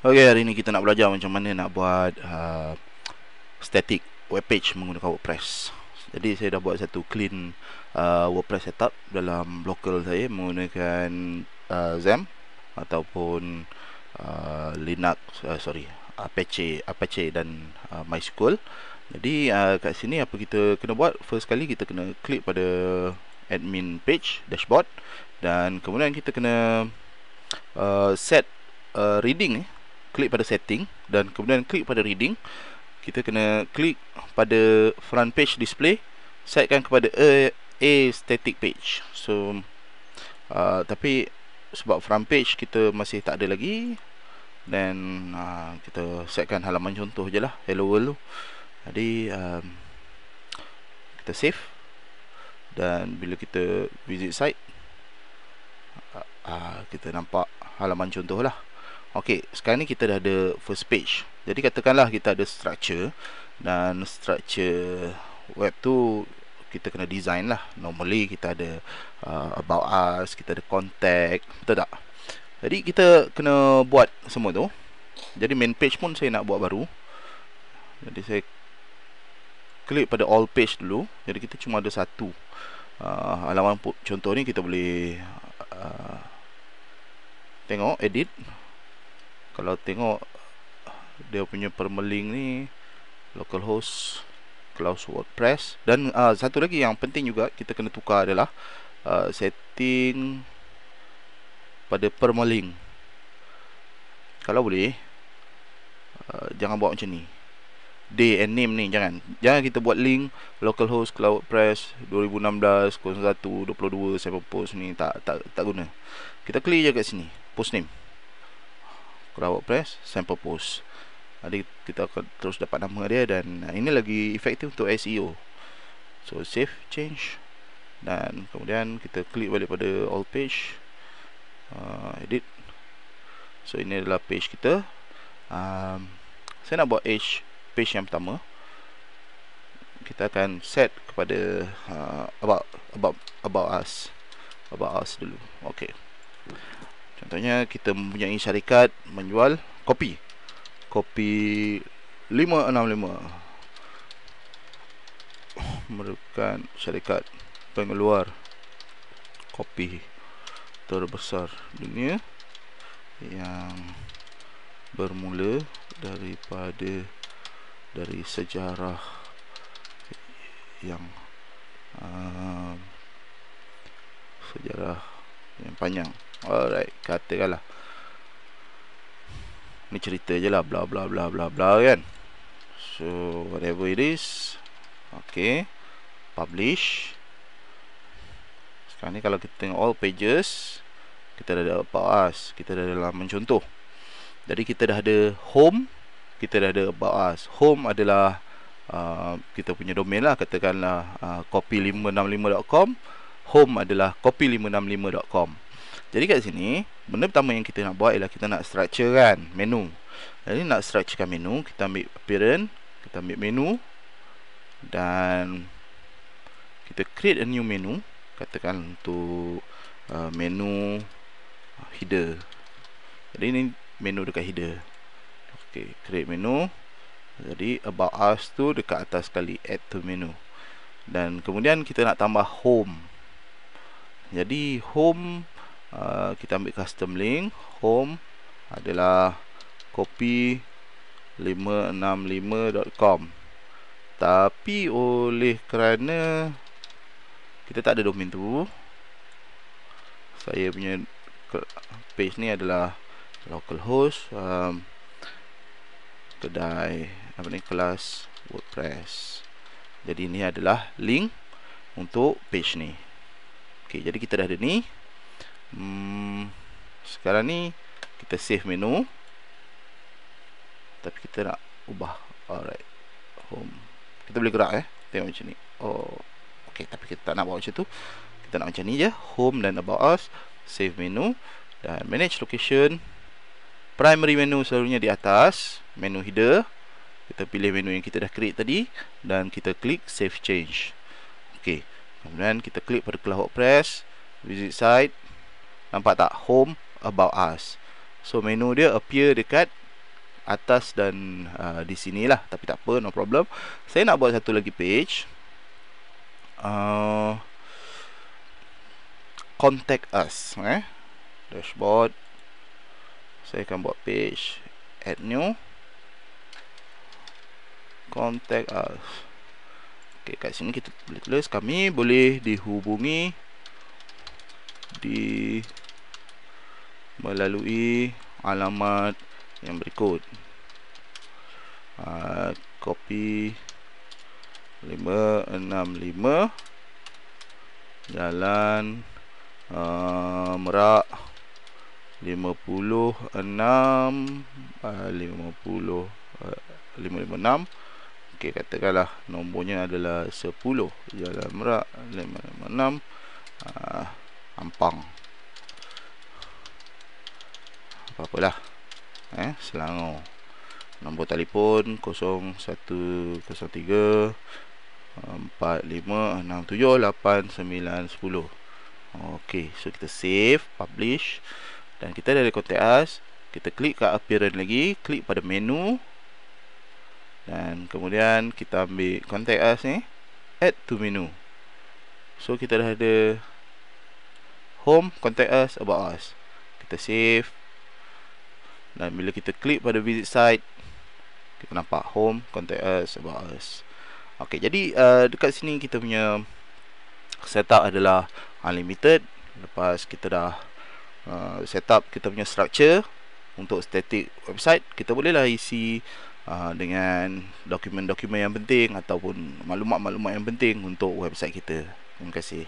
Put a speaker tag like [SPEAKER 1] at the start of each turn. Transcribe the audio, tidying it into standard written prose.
[SPEAKER 1] Okay, hari ni kita nak belajar macam mana nak buat static web page menggunakan WordPress. Jadi saya dah buat satu clean WordPress setup dalam local saya menggunakan XAMPP ataupun Linux, Apache dan MySQL. Jadi kat sini apa kita kena buat? First kali kita kena klik pada admin page dashboard, dan kemudian kita kena set reading ni. Klik pada setting dan kemudian klik pada reading. Kita kena klik pada front page display, setkan kepada a static page. So tapi sebab front page kita masih tak ada lagi, dan kita setkan halaman contoh je lah, hello world tu. Jadi kita save, dan bila kita visit site kita nampak halaman contoh lah. Okey, sekarang ni kita dah ada first page. Jadi katakanlah kita ada structure, dan structure web tu kita kena design lah. Normally kita ada about us, kita ada contact, betul tak? Jadi kita kena buat semua tu. Jadi main page pun saya nak buat baru. Jadi saya klik pada all page dulu. Jadi kita cuma ada satu halaman contoh ni. Kita boleh tengok edit. Kalau tengok dia punya permaling ni localhost close WordPress. Dan satu lagi yang penting juga kita kena tukar adalah setting pada permaling. Kalau boleh jangan buat macam ni, day and name ni jangan kita buat link localhost cloud WordPress 2016 01 22 sample post ni, tak guna. Kita klik je kat sini, post name cloud WordPress sample post. Jadi kita akan terus dapat nama dia, dan ini lagi efektif untuk SEO. So save change, dan kemudian kita klik balik pada all page, edit. So ini adalah page kita. Saya nak buat page yang pertama. Kita akan set kepada about us dulu. Okey. Contohnya kita mempunyai syarikat menjual kopi 565, merupakan syarikat pengeluar kopi terbesar dunia yang bermula dari sejarah yang panjang. Alright, katakanlah ni cerita je lah, bla bla bla bla bla kan. So whatever it is. Okay, publish. Sekarang ni kalau kita tengok all pages, kita dah ada about us, kita dah ada halaman contoh. Jadi kita dah ada home, kita dah ada about us. Home adalah kita punya domain lah, katakanlah copy565.com. Home adalah copy565.com. Jadi kat sini benda pertama yang kita nak buat ialah kita nak structure kan menu. Jadi nak structurekan menu, kita ambil appearance, kita ambil menu, dan kita create a new menu. Katakan untuk menu header. Jadi ini menu dekat header. Okey, create menu. Jadi about us tu dekat atas sekali, add to menu. Dan kemudian kita nak tambah home. Jadi home, kita ambil custom link. Home adalah copy565.com. Tapi oleh kerana kita tak ada domain tu, saya punya page ni adalah localhost kedai kelas WordPress. Jadi ini adalah link untuk page ni. Okey, jadi kita dah ada ni. Sekarang ni kita save menu, tapi kita nak ubah. Alright, home. Kita boleh gerak tengok macam ni. Oh, okey, tapi kita tak nak buat macam tu. Kita nak macam ni je, home dan about us. Save menu dan manage location. Primary menu selalunya di atas, menu header. Kita pilih menu yang kita dah create tadi, dan kita klik save change. Okey, kemudian kita klik pada cloud WordPress, visit site. Nampak tak? Home, about us. So menu dia appear dekat atas dan di sinilah, tapi tak apa, no problem. Saya nak buat satu lagi page, contact us, dashboard. Saya akan buat page, add new, contact us. Okay, kat sini kita boleh tulis kami boleh dihubungi melalui alamat yang berikut. Kopi 565 Jalan Merak 556. Okey, katakanlah nombornya adalah 10, Jalan Merak 556, Ampang. Apa-apalah, Selangor. Nombor telefon 0103 45678910. Okey, so kita save, publish, dan kita dari contact us, kita klik kat appearance lagi, klik pada menu, dan kemudian kita ambil contact us ni, add to menu. So kita dah ada home, contact us, about us. Kita save, dan bila kita klik pada visit site, kita nampak home, contact us, about us. Okey, jadi dekat sini kita punya setup adalah unlimited. Lepas kita dah setup kita punya structure untuk static website, kita bolehlah isi dengan dokumen-dokumen yang penting ataupun maklumat-maklumat yang penting untuk website kita. Terima kasih.